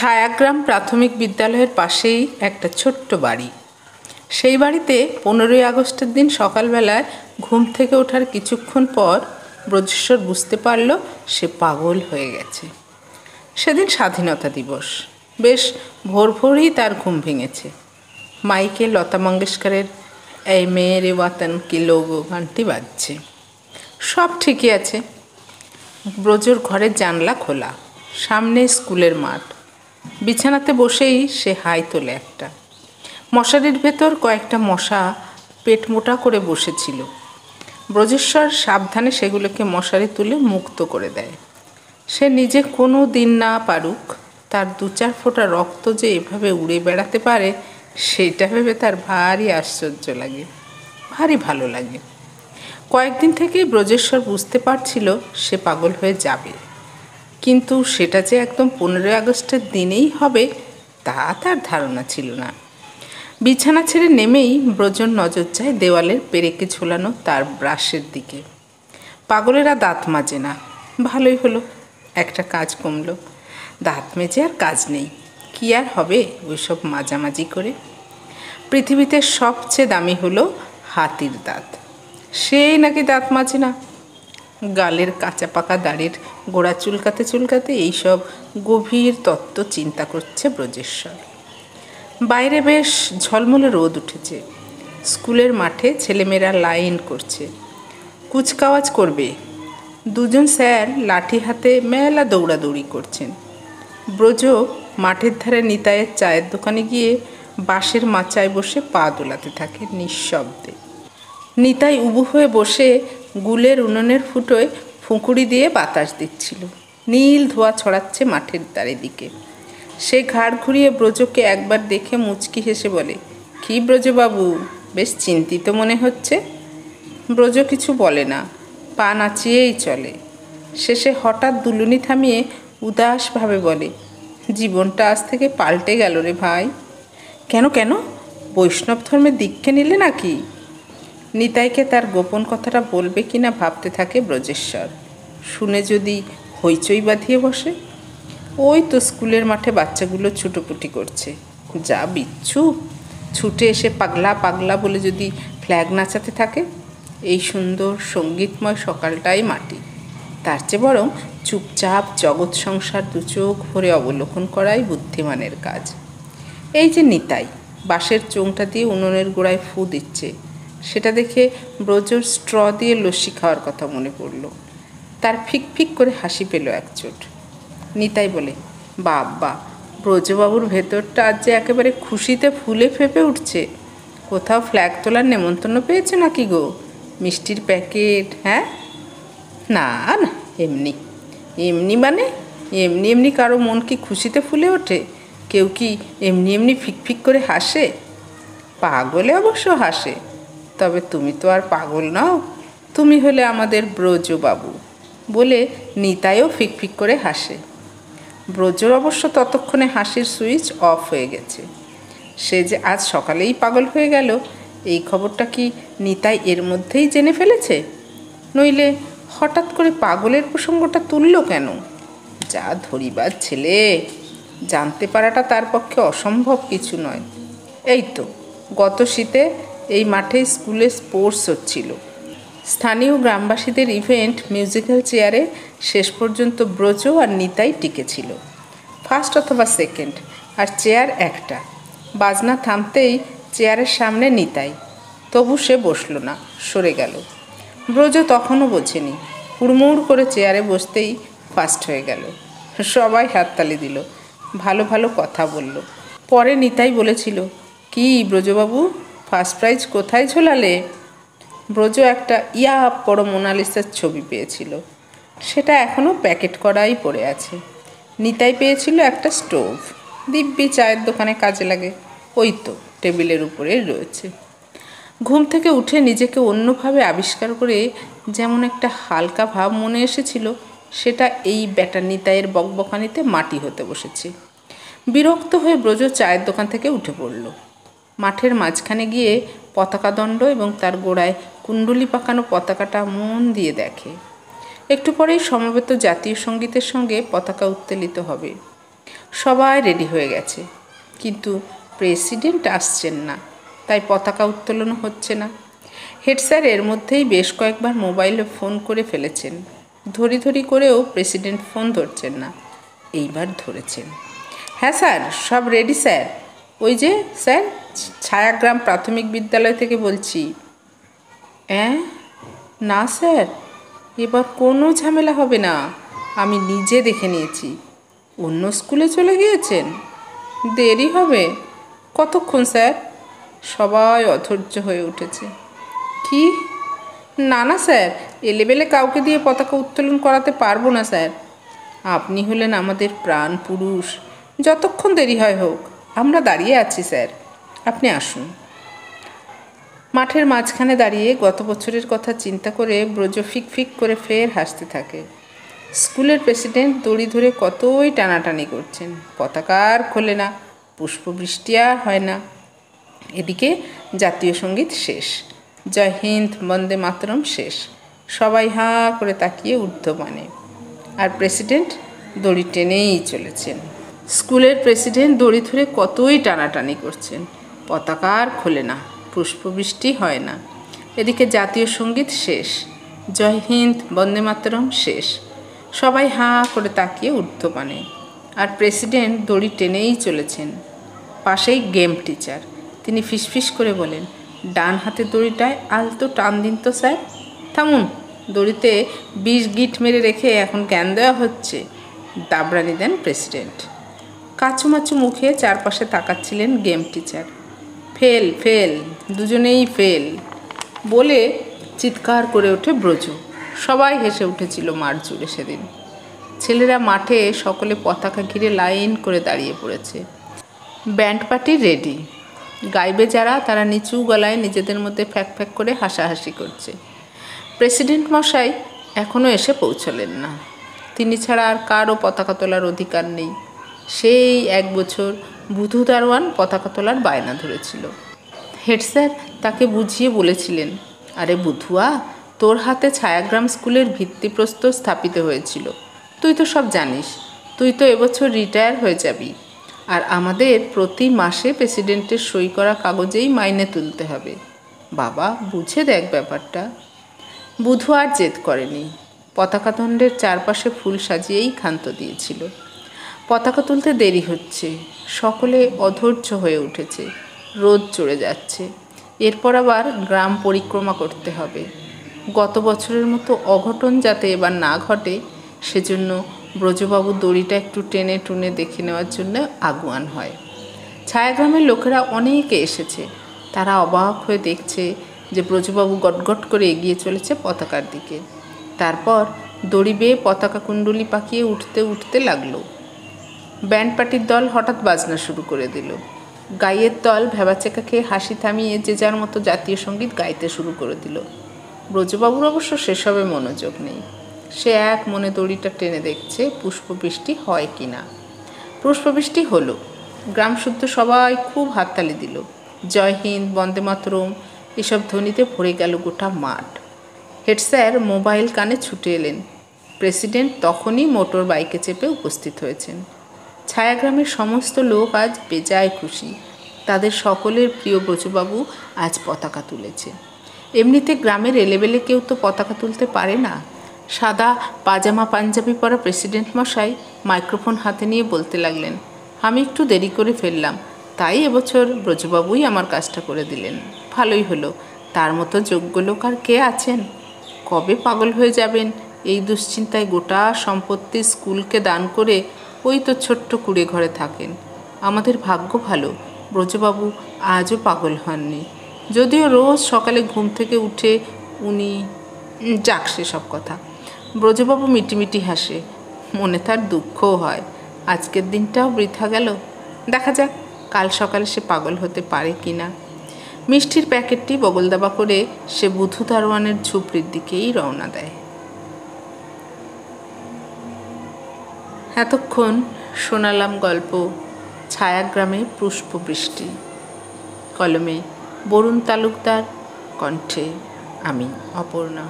ছায়াগ্রাম প্রাথমিক বিদ্যালয়ের পাশেই একটা ছোট্ট বাড়ি। সেই বাড়িতে 15ই আগস্টের দিন সকালবেলায় ঘুম থেকে ওঠার কিছুক্ষণ পর ব্রজেশ্বর বুঝতে পারল সে পাগল হয়ে গেছে। সেদিন স্বাধীনতা দিবস। বেশ ভোর ভোরই তার ঘুম ভেঙেছে। মাইকে লতা মঙ্গেশকরের এই মেরে ওয়াতন কি লোগো গানটি বাজছে। সব ঠিকই আছে। ব্রজর ঘরের জানলা খোলা, সামনে স্কুলের মাঠ। বিছানাতে বসেই সে হাই তোলে একটা। মশারির ভেতর কয়েকটা মশা পেট মোটা করে বসেছিল। ব্রজেশ্বর সাবধানে সেগুলোকে মশারি তুলে মুক্ত করে দেয়। সে নিজে কোনো দিন না পারুক, তার 2-4 ফোঁটা রক্ত যে এভাবে উড়ে বেড়াতে পারে সেটা ভেবে তার ভারী আশ্চর্য লাগে, ভারী ভালো লাগে। কয়েকদিন থেকেই ব্রজেশ্বর বুঝতে পারছিল সে পাগল হয়ে যাবে, কিন্তু সেটা যে একদম 15ই আগস্টের দিনেই হবে তা তার ধারণা ছিল না। বিছানা ছেড়ে নেমেই ব্রজর নজর যায় দেওয়ালের পেরেকে ঝোলানো তার ব্রাশের দিকে। পাগলেরা দাঁত মাজে না, ভালোই হলো, একটা কাজ কমলো। দাঁত মেজে আর কাজ নেই, কি আর হবে ওইসব মাজামাজি করে। পৃথিবীতে সবচেয়ে দামি হলো হাতির দাঁত, সেই নাকি দাঁত মাজে না। গালের কাঁচা পাকা দাড়ির গোড়া চুলকাতে চুলকাতে এইসব গভীর তত্ত্ব চিন্তা করছে ব্রজেশ্বর। বাইরে বেশ ঝলমলে রোদ উঠেছে। স্কুলের মাঠে ছেলেমেয়েরা লাইন করছে, কুচকাওয়াজ করবে। 2জন স্যার লাঠি হাতে মেলা দৌড়াদৌড়ি করছেন। ব্রজ মাঠের ধারে নিতাইয়ের চায়ের দোকানে গিয়ে বাঁশের মাচায় বসে পা দোলাতে থাকে নিঃশব্দে। নিতাই উবু হয়ে বসে গুলের উনুনের ফুটোয় ফুঁকুড়ি দিয়ে বাতাস দিচ্ছিল। নীল ধোঁয়া ছড়াচ্ছে মাঠের চারিদিকে। সে ঘাড় ঘুরিয়ে ব্রজকে একবার দেখে মুচকি হেসে বলে, কি ব্রজবাবু, বেশ চিন্তিত মনে হচ্ছে। ব্রজ কিছু বলে না, পা নাচিয়েই চলে। শেষে হঠাৎ দুলুনি থামিয়ে উদাসভাবে বলে, জীবনটা আজ থেকে পাল্টে গেল রে ভাই। কেন কেন, বৈষ্ণব ধর্মের দীক্ষা নিলে নাকি? নিতাইকে তার গোপন কথাটা বলবে কিনা ভাবতে থাকে ব্রজেশ্বর। শুনে যদি হইচই বাঁধিয়ে বসে। ওই তো স্কুলের মাঠে বাচ্চাগুলো ছুটোপুটি করছে, যা বিচ্ছু। ছুটে এসে পাগলা পাগলা বলে যদি ফ্ল্যাগ নাচাতে থাকে। এই সুন্দর সঙ্গীতময় সকালটাই মাটি। তার চেয়ে বরং চুপচাপ জগৎ সংসার 2 চোখ ভরে অবলোকন করাই বুদ্ধিমানের কাজ। এই যে নিতাই বাঁশের চোংটা দিয়ে উনুনের গোড়ায় ফু দিচ্ছে, সেটা দেখে ব্রজর স্ট্র দিয়ে লস্যি খাওয়ার কথা মনে পড়ল। তার ফিক ফিক করে হাসি পেল একচোট। নিতাই বলে, বাবা, ব্রজবাবুর ভেতরটা আজ যে একেবারে খুশিতে ফুলে ফেপে উঠছে। কোথাও ফ্ল্যাগ তোলার নেমন্তন্ন পেয়েছে নাকি গো? মিষ্টির প্যাকেট? হ্যাঁ? না না, এমনি এমনি। মানে এমনি এমনি কারো মন কি খুশিতে ফুলে ওঠে? কেউ কি এমনি এমনি ফিকফিক করে হাসে? পাগলে অবশ্য হাসে, তবে তুমি তো আর পাগল নাও, তুমি হলে আমাদের ব্রজবাবু। বলে নিতাইও ফিকফিক করে হাসে। ব্রজর অবশ্য ততক্ষণে হাসির সুইচ অফ হয়ে গেছে। সে যে আজ সকালেই পাগল হয়ে গেল, এই খবরটা কি নিতাই এর মধ্যেই জেনে ফেলেছে? নইলে হঠাৎ করে পাগলের প্রসঙ্গটা তুলল কেন? যা ধরিবাজ ছেলে, জানতে পারাটা তার পক্ষে অসম্ভব কিছু নয়। এই তো গত শীতে এই মাঠে স্কুলে স্পোর্টস হচ্ছিল। স্থানীয় গ্রামবাসীদের ইভেন্ট মিউজিক্যাল চেয়ারে শেষ পর্যন্ত ব্রজ আর নিতাই টিকেছিল, ফার্স্ট অথবা সেকেন্ড, আর চেয়ার একটা। বাজনা থামতেই চেয়ারের সামনে নিতাই, তবু সে বসল না, সরে গেল। ব্রজ তখনও বোঝেনি, হুড়মুড় করে চেয়ারে বসতেই ফার্স্ট হয়ে গেল। সবাই হাততালি দিল, ভালো ভালো কথা বলল। পরে নিতাই বলেছিল, কি ব্রজবাবু, ফার্স্ট প্রাইজ কোথায় ঝোলালে? ব্রজ একটা বড় মোনালিসার ছবি পেয়েছিল, সেটা এখনও প্যাকেট করাই পড়ে আছে। নিতাই পেয়েছিল একটা স্টোভ, দিব্যি চায়ের দোকানে কাজে লাগে, ওই তো টেবিলের উপরে রয়েছে। ঘুম থেকে উঠে নিজেকে অন্যভাবে আবিষ্কার করে যেমন একটা হালকা ভাব মনে এসেছিল, সেটা এই ব্যাটা নিতাইয়ের বকবকানিতে মাটি হতে বসেছে। বিরক্ত হয়ে ব্রজ চায়ের দোকান থেকে উঠে পড়ল। মাঠের মাঝখানে গিয়ে পতাকাদণ্ড এবং তার গোড়ায় কুণ্ডলি পাকানো পতাকাটা মন দিয়ে দেখে। একটু পরেই সমবেত জাতীয় সঙ্গীতের সঙ্গে পতাকা উত্তোলিত হবে। সবাই রেডি হয়ে গেছে, কিন্তু প্রেসিডেন্ট আসছেন না, তাই পতাকা উত্তোলন হচ্ছে না। হেড স্যার এর মধ্যেই বেশ কয়েকবার মোবাইলে ফোন করে ফেলেছেন, ধরি করেও প্রেসিডেন্ট ফোন ধরছেন না। এইবার ধরেছেন। হ্যাঁ স্যার, সব রেডি স্যার। ওই যে স্যার, ছায়াগ্রাম প্রাথমিক বিদ্যালয় থেকে বলছি। না স্যার, এবার কোনো ঝামেলা হবে না, আমি নিজে দেখে নিয়েছি। অন্য স্কুলে চলে গিয়েছেন? দেরি হবে। কতক্ষণ স্যার? সবাই অধৈর্য হয়ে উঠেছে। কি? না স্যার, এলেবেলে কাউকে দিয়ে পতাকা উত্তোলন করাতে পারবো না স্যার। আপনি হলেন আমাদের প্রাণ পুরুষ, যতক্ষণ দেরি হয় হোক, আমরা দাঁড়িয়ে আছি স্যার, আপনি আসুন। মাঠের মাঝখানে দাঁড়িয়ে গত বছরের কথা চিন্তা করে ব্রজ ফিক করে ফের হাসতে থাকে। স্কুলের প্রেসিডেন্ট দড়ি ধরে কতই টানাটানি করছেন, পতাকা আর খোলে না, পুষ্পবৃষ্টি আর হয় না। এদিকে জাতীয় সঙ্গীত শেষ, জয় হিন্দ বন্দে মাতরম শেষ, সবাই হাঁ করে তাকিয়ে ঊর্ধ্বমানে, আর প্রেসিডেন্ট দড়ি টেনেই চলেছেন। স্কুলের প্রেসিডেন্ট দড়ি ধরে কতই টানাটানি করছেন, পতাকা আর খোলে না, পুষ্পবৃষ্টি হয় না। এদিকে জাতীয় সঙ্গীত শেষ, জয় হিন্দ বন্দে মাতরম শেষ, সবাই হাঁ করে তাকিয়ে ঊর্ধ্বমানে, আর প্রেসিডেন্ট দড়ি টেনেই চলেছেন। পাশেই গেম টিচার, তিনি ফিসফিস করে বলেন, ডান হাতে দড়িটায় আলতো টান দিন তো স্যার। থামুন, দড়িতে 20 গিট মেরে রেখে এখন জ্ঞান দেওয়া হচ্ছে, দাবরানি দেন প্রেসিডেন্ট। কাচুমাচু মুখে চারপাশে তাকাচ্ছিলেন গেম টিচার। ফেল ফেল, দুজনেই ফেল বলে চিৎকার করে ওঠে ব্রজ। সবাই হেসে উঠেছিল মাঠ জুড়ে সেদিন। ছেলেরা মাঠে সকলে পতাকা ঘিরে লাইন করে দাঁড়িয়ে পড়েছে। ব্যান্ড পার্টি রেডি, গাইবে যারা তারা নিচু গলায় নিজেদের মধ্যে ফ্যাক করে হাসাহাসি করছে। প্রেসিডেন্ট মশাই এখনও এসে পৌঁছলেন না। তিনি ছাড়া আর কারও পতাকা তোলার অধিকার নেই। সেই 1 বছর বুধু দারোয়ান পতাকা তোলার বায়না ধরেছিল। হেড স্যার তাকে বুঝিয়ে বলেছিলেন, আরে বুধুয়া, তোর হাতে ছায়াগ্রাম স্কুলের ভিত্তিপ্রস্তর স্থাপিত হয়েছিল, তুই তো সব জানিস। তুই তো এবছর রিটায়ার হয়ে যাবি, আর আমাদের প্রতি মাসে প্রেসিডেন্টের সই করা কাগজেই মাইনে তুলতে হবে। বাবা, বুঝে দেখ ব্যাপারটা। বুধু আর জেদ করেনি, পতাকা দণ্ডের চারপাশে ফুল সাজিয়েই ক্ষান্ত দিয়েছিল। পতাকা তুলতে দেরি হচ্ছে, সকলে অধৈর্য হয়ে উঠেছে, রোদ চড়ে যাচ্ছে। এরপর আবার গ্রাম পরিক্রমা করতে হবে। গত বছরের মতো অঘটন যাতে এবার না ঘটে, সেজন্য ব্রজবাবু দড়িটা একটু টেনে টুনে দেখে নেওয়ার জন্য আগুয়ান হয়। ছায়াগ্রামের লোকেরা অনেকে এসেছে, তারা অবাক হয়ে দেখছে যে ব্রজবাবু গটগট করে এগিয়ে চলেছে পতাকার দিকে। তারপর দড়ি বেয়ে পতাকা কুণ্ডলি পাকিয়ে উঠতে লাগলো। ব্যান্ড পার্টির দল হঠাৎ বাজনা শুরু করে দিল। গাইয়ের দল ভেবাচেকা খেয়ে হাসি থামিয়ে যে যার মতো জাতীয় সঙ্গীত গাইতে শুরু করে দিল। ব্রজবাবুর অবশ্য সেসবে মনোযোগ নেই। সে এক মনে দড়িটা টেনে দেখছে পুষ্পবৃষ্টি হয় কি না। পুষ্পবৃষ্টি হলো। গ্রাম শুদ্ধ সবাই খুব হাততালি দিল। জয় হিন্দ বন্দে মাতরম এসব ধ্বনিতে ভরে গেল গোটা মাঠ। হেড স্যার মোবাইল কানে ছুটে এলেন। প্রেসিডেন্ট তখনই মোটর বাইকে চেপে উপস্থিত হয়েছেন। ছায়াগ্রামের সমস্ত লোক আজ বেজায় খুশি। তাদের সকলের প্রিয় ব্রজবাবু আজ পতাকা তুলেছে। এমনিতে গ্রামের এলেবেলে কেউ তো পতাকা তুলতে পারে না। সাদা পাজামা পাঞ্জাবি পরা প্রেসিডেন্ট মশাই মাইক্রোফোন হাতে নিয়ে বলতে লাগলেন, আমি একটু দেরি করে ফেললাম, তাই এবছর ব্রজবাবুই আমার কাজটা করে দিলেন। ভালোই হলো, তার মতো যোগ্য লোক আর কে আছেন? কবে পাগল হয়ে যাবেন এই দুশ্চিন্তায় গোটা সম্পত্তি স্কুলকে দান করে ওই তো ছোট্ট কুড়ে ঘরে থাকেন। আমাদের ভাগ্য ভালো, ব্রজবাবু আজও পাগল হননি। যদিও রোজ সকালে ঘুম থেকে উঠে উনি যাক সেসব কথা। ব্রজবাবু মিটিমিটি হাসে, মনে তার দুঃখও হয়। আজকের দিনটাও বৃথা গেল। দেখা যাক কাল সকালে সে পাগল হতে পারে কি না। মিষ্টির প্যাকেটটি বগলদাবা করে সে বুধু দারোয়ানের ঝুপড়ির দিকেই রওনা দেয়। এতক্ষণ শোনালাম গল্প ছায়াগ্রামে পুষ্পবৃষ্টি। কলমে বরুণ তালুকদার, কণ্ঠে আমি অপর্ণা।